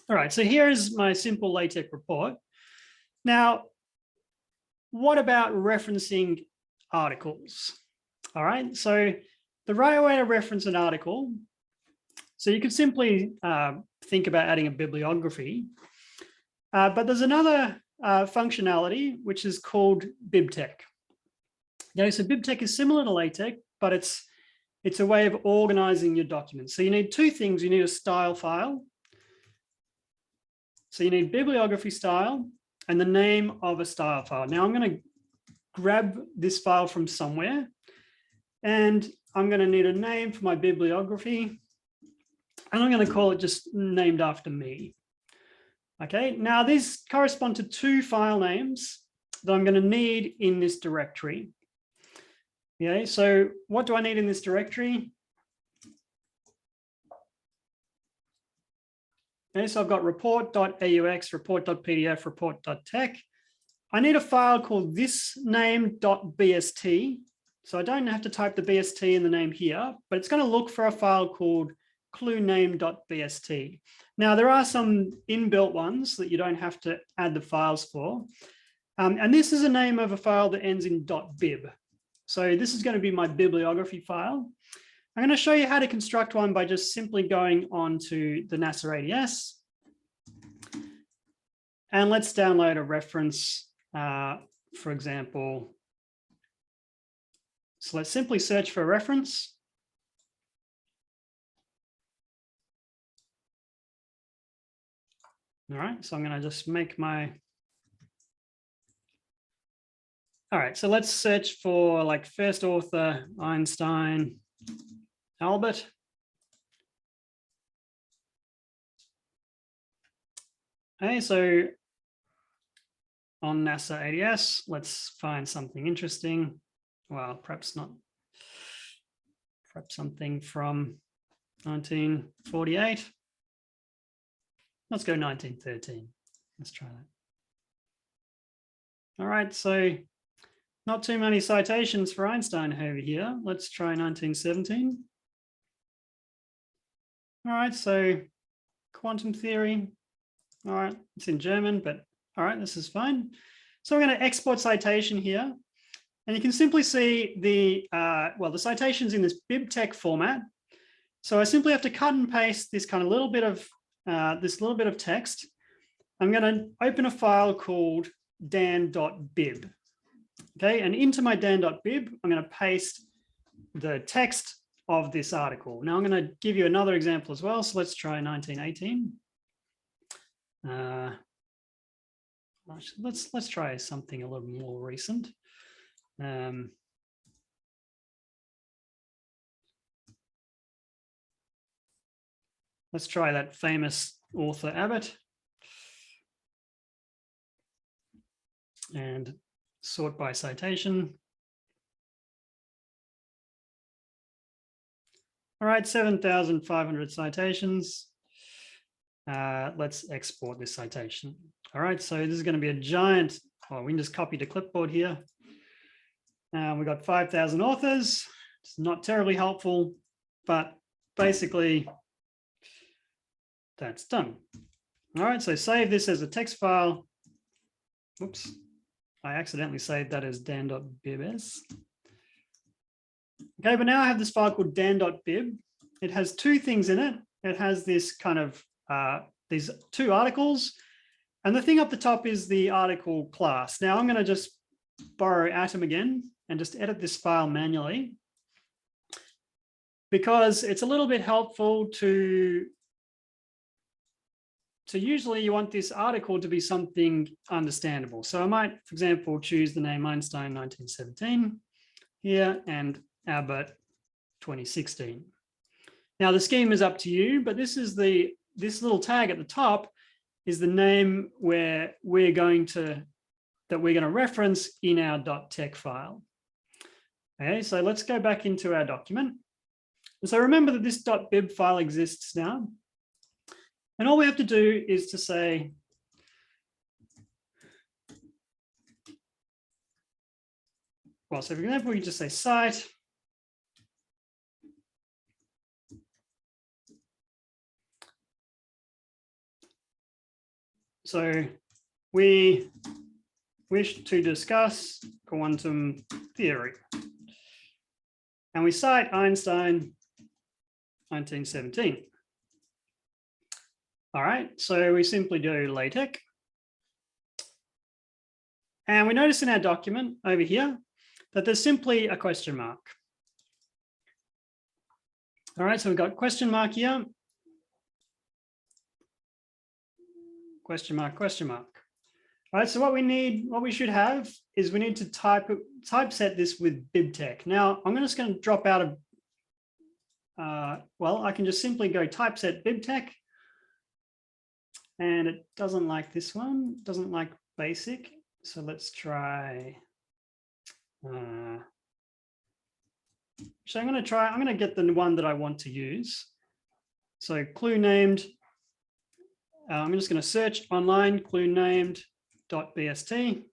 All right, so here's my simple LaTeX report. Now, what about referencing articles? All right, so the right way to reference an article, so you could simply think about adding a bibliography, but there's another functionality which is called BibTeX. Okay, so BibTeX is similar to LaTeX, but it's a way of organizing your documents. So you need two things. You need a style file. So you need bibliography style and the name of a style file. Now I'm going to grab this file from somewhere and I'm going to need a name for my bibliography. And I'm going to call it just named after me. Okay, now these correspond to two file names that I'm going to need in this directory. Okay, so what do I need in this directory? Okay, so I've got report.aux, report.pdf, report.tech. I need a file called thisname.bst. So I don't have to type the BST in the name here, but it's going to look for a file called cluename.bst. Now, there are some inbuilt ones that you don't have to add the files for. And this is a name of a file that ends in .bib. So this is going to be my bibliography file. I'm going to show you how to construct one by just simply going on to the NASA ADS. And let's download a reference, for example. So let's simply search for a reference. All right, so I'm going to just make my... All right, so let's search for like first author, Einstein, Albert. Okay, so on NASA ADS, let's find something interesting. Well, perhaps not. Perhaps something from 1948. Let's go 1913. Let's try that. All right, so not too many citations for Einstein over here. Let's try 1917. All right, so quantum theory. All right, it's in German, but all right, this is fine. So I'm going to export citation here. And you can simply see the, the citations in this BibTeX format. So I simply have to cut and paste this kind of little bit of text. I'm going to open a file called dan.bib. Okay, and into my dan.bib, I'm going to paste the text of this article. Now I'm going to give you another example as well. So let's try 1918. Let's try something a little more recent. Let's try that famous author Abbott and sort by citation. All right, 7,500 citations. Let's export this citation. All right, so this is going to be a giant, well, we can just copy to clipboard here. We've got 5,000 authors. It's not terribly helpful, but basically that's done. All right, so save this as a text file. Oops, I accidentally saved that as dan.bibs. Okay, but now I have this file called dan.bib. It has two things in it. It has this kind of, these two articles. And the thing up the top is the article class. Now I'm going to just borrow Atom again and just edit this file manually, because it's a little bit helpful to usually you want this article to be something understandable. So I might, for example, choose the name Einstein 1917 here and Abbott 2016. Now the scheme is up to you, but this is this little tag at the top is the name where we're going to reference in our .tex file. Okay, so let's go back into our document. So remember that this .bib file exists now. And all we have to do is to say, well, so for example, we can just say cite. So we wish to discuss quantum theory. And we cite Einstein, 1917. All right, so we simply do LaTeX. And we notice in our document over here that there's simply a question mark. All right, so we've got question mark here. Question mark, question mark. All right, so what we should have is we need to typeset this with BibTeX. Now, I'm just going to drop out of, well, I can just simply go typeset BibTeX. And it doesn't like this one, doesn't like basic. So let's try. So I'm going to get the one that I want to use. So clue named. I'm just going to search online clue named.bst.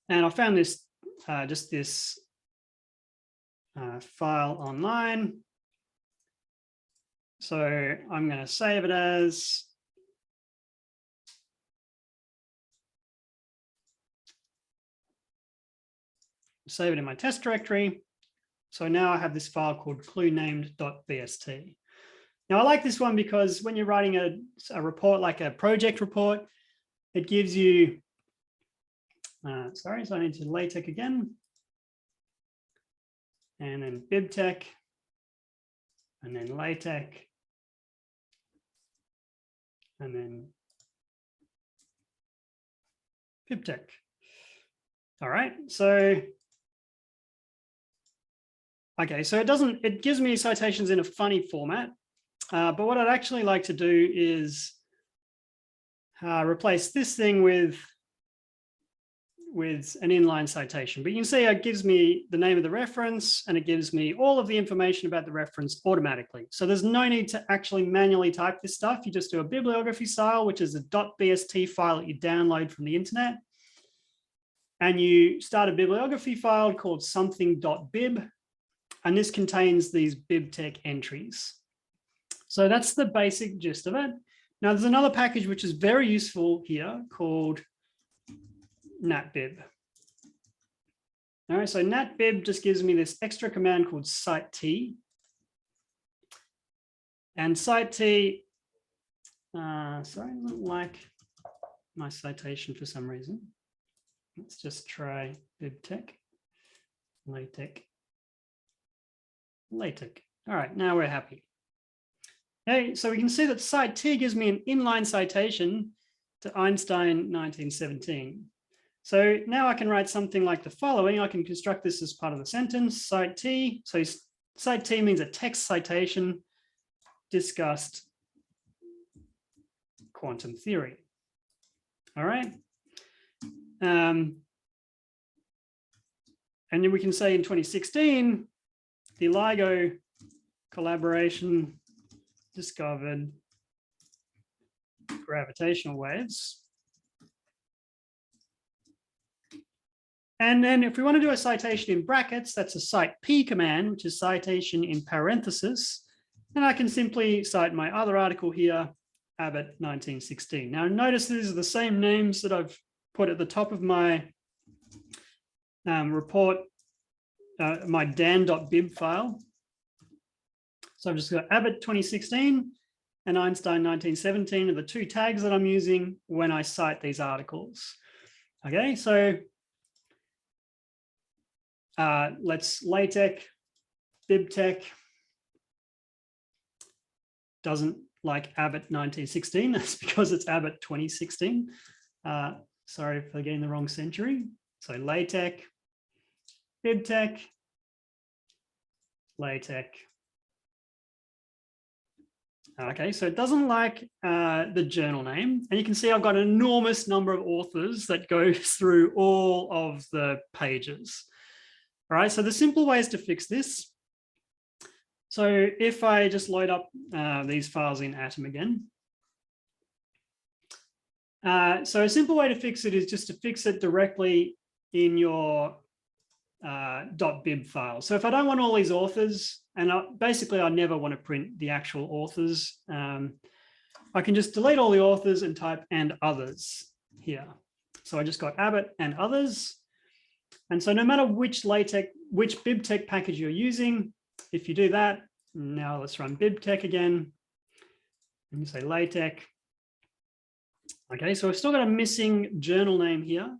And I found this, just this file online. So I'm going to save it as save it in my test directory. So now I have this file called clue named.bst. Now I like this one because when you're writing a report, like a project report, it gives you, sorry, so I need to LaTeX again. And then BibTeX, and then LaTeX, and then BibTeX. All right, so okay, so it gives me citations in a funny format, but what I'd actually like to do is replace this thing with an inline citation. But you can see it gives me the name of the reference and it gives me all of the information about the reference automatically. So there's no need to actually manually type this stuff. You just do a bibliography style, which is a .bst file that you download from the internet. And you start a bibliography file called something.bib. And this contains these BibTeX entries. So that's the basic gist of it. Now there's another package which is very useful here called natbib. All right, so natbib just gives me this extra command called cite. And cite, sorry, I don't like my citation for some reason. Let's just try BibTeX, LaTeX. LaTeX. All right, now we're happy. Okay, so we can see that cite gives me an inline citation to Einstein 1917. So now I can write something like the following. I can construct this as part of the sentence, cite. So cite means a text citation discussed quantum theory. All right. And then we can say in 2016, the LIGO collaboration discovered gravitational waves. And then if we want to do a citation in brackets, that's a cite P command, which is citation in parentheses. And I can simply cite my other article here, Abbott 1916. Now notice these are the same names that I've put at the top of my report, my dan.bib file. So I've just got Abbott 2016 and Einstein 1917 are the two tags that I'm using when I cite these articles. Okay, so let's LaTeX, BibTeX doesn't like Abbott 1916. That's because it's Abbott 2016. Sorry for getting the wrong century. So LaTeX, BibTeX, LaTeX. Okay, so it doesn't like the journal name. And you can see I've got an enormous number of authors that go through all of the pages. All right, so the simple way is to fix this. So if I just load up these files in Atom again. So a simple way to fix it is just to fix it directly in your .bib file. So if I don't want all these authors, and basically I never want to print the actual authors, I can just delete all the authors and type and others here. So I just got Abbott and others. And so no matter which LaTeX, which BibTeX package you're using, if you do that, now let's run BibTeX again. And you say LaTeX. Okay, so we've still got a missing journal name here.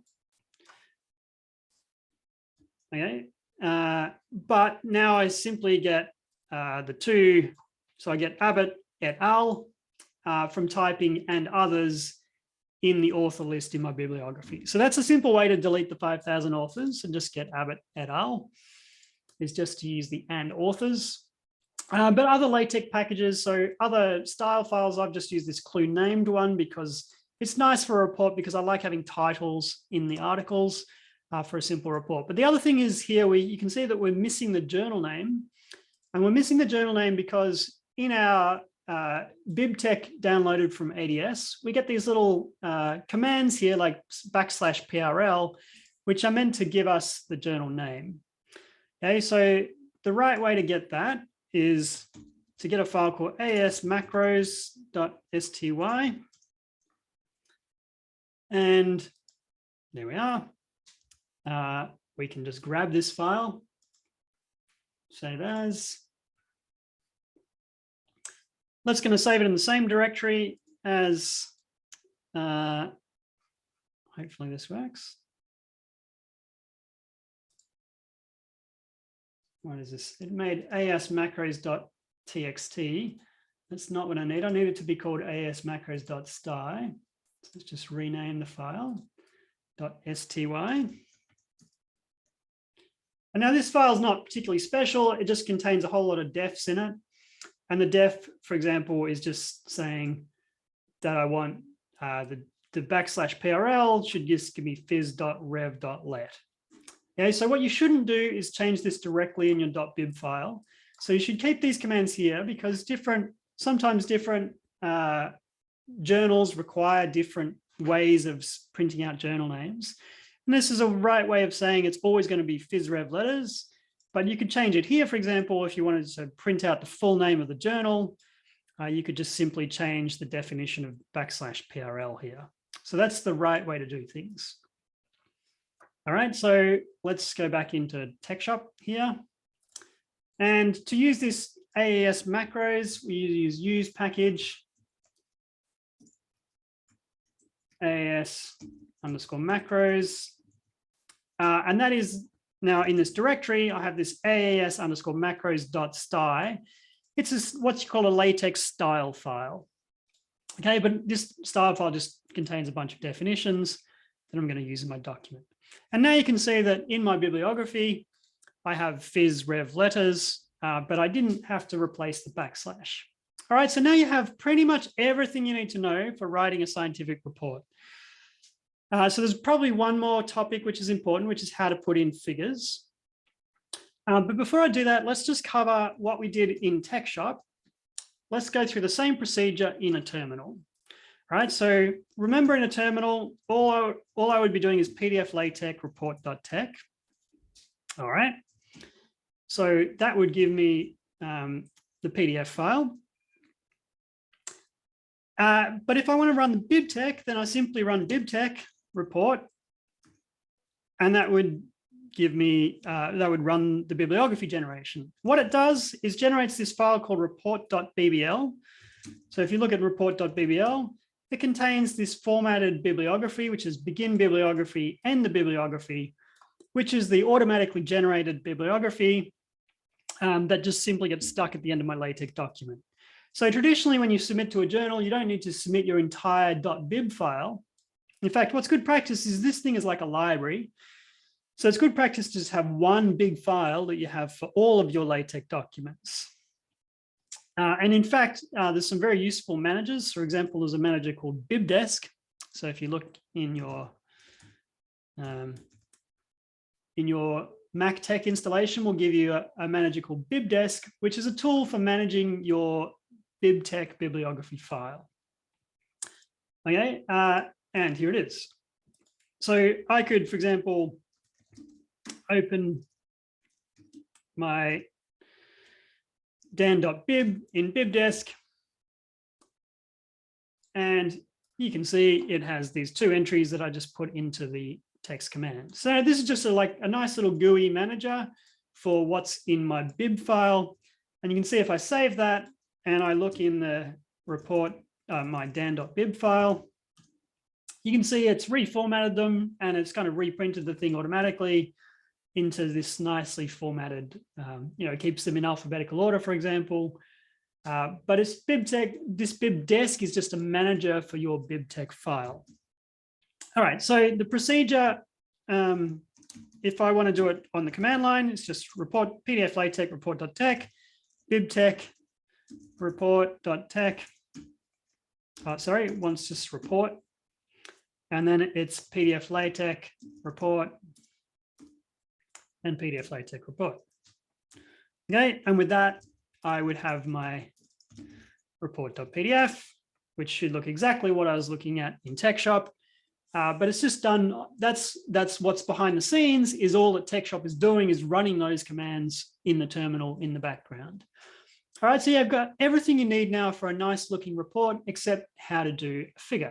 Okay, but now I simply get the two. So I get Abbott et al. From typing and others in the author list in my bibliography. So that's a simple way to delete the 5,000 authors and just get Abbott et al. Is just to use the and authors. But other LaTeX packages, so other style files, I've just used this clue named one because it's nice for a report because I like having titles in the articles for a simple report. But the other thing is here, you can see that we're missing the journal name. And we're missing the journal name because in our BibTeX downloaded from ADS, we get these little commands here like \PRL, which are meant to give us the journal name. Okay, so the right way to get that is to get a file called asmacros.sty. And there we are. We can just grab this file, save as. Let's going to save it in the same directory as, hopefully this works. What is this? It made asmacros.txt. That's not what I need. I need it to be called asmacros.sty. So let's just rename the file .sty. And now this file is not particularly special. It just contains a whole lot of defs in it. And the def, for example, is just saying that I want the \PRL should just give me phys.rev.let. Okay, so what you shouldn't do is change this directly in your .bib file. So you should keep these commands here because sometimes different journals require different ways of printing out journal names. And this is a right way of saying it's always going to be phys.rev letters, but you could change it here. For example, if you wanted to print out the full name of the journal, you could just simply change the definition of \PRL here. So that's the right way to do things. All right, so let's go back into TechShop here. And to use this AES macros, we use use package AES_macros. And that is now in this directory, I have this AES_macros.sty. It's what you call a LaTeX style file. Okay, but this style file just contains a bunch of definitions that I'm going to use in my document. And now you can see that in my bibliography, I have phys.rev letters, but I didn't have to replace the \. All right, so now you have pretty much everything you need to know for writing a scientific report. So there's probably one more topic which is important, which is how to put in figures. But before I do that, let's just cover what we did in TechShop. Let's go through the same procedure in a terminal. All right, so remember in a terminal, all I would be doing is PDF LaTeX report.tech. All right, so that would give me the PDF file. But if I want to run the BibTeX, then I simply run BibTeX report, and that would give me, that would run the bibliography generation. What it does is generates this file called report.bbl. So if you look at report.bbl, it contains this formatted bibliography, which is begin bibliography, end the bibliography, which is the automatically generated bibliography that just simply gets stuck at the end of my LaTeX document. So traditionally, when you submit to a journal, you don't need to submit your entire .bib file. In fact, what's good practice is this thing is like a library. So it's good practice to just have one big file that you have for all of your LaTeX documents. And in fact, there's some very useful managers. For example, there's a manager called BibDesk. So if you look in your Mac Tech installation, we'll give you a manager called BibDesk, which is a tool for managing your BibTeX bibliography file. Okay, and here it is. So I could, for example, open my dan.bib in BibDesk. And you can see it has these 2 entries that I just put into the text command. So this is just like a nice little GUI manager for what's in my bib file. And you can see if I save that and I look in the report, my dan.bib file, you can see it's reformatted them and it's kind of reprinted the thing automatically into this nicely formatted, it keeps them in alphabetical order, for example. But it's BibTeX, this BibDesk is just a manager for your BibTeX file. All right, so the procedure, if I want to do it on the command line, it's just report PDF LaTeX report.tex, BibTeX report.tex. Once just report. And then it's PDF LaTeX report and PDF LaTeX report. Okay, and with that, I would have my report.pdf, which should look exactly what I was looking at in TechShop. But it's just done, that's what's behind the scenes, is all that TechShop is doing is running those commands in the terminal in the background. All right, so you've got everything you need now for a nice looking report, except how to do a figure.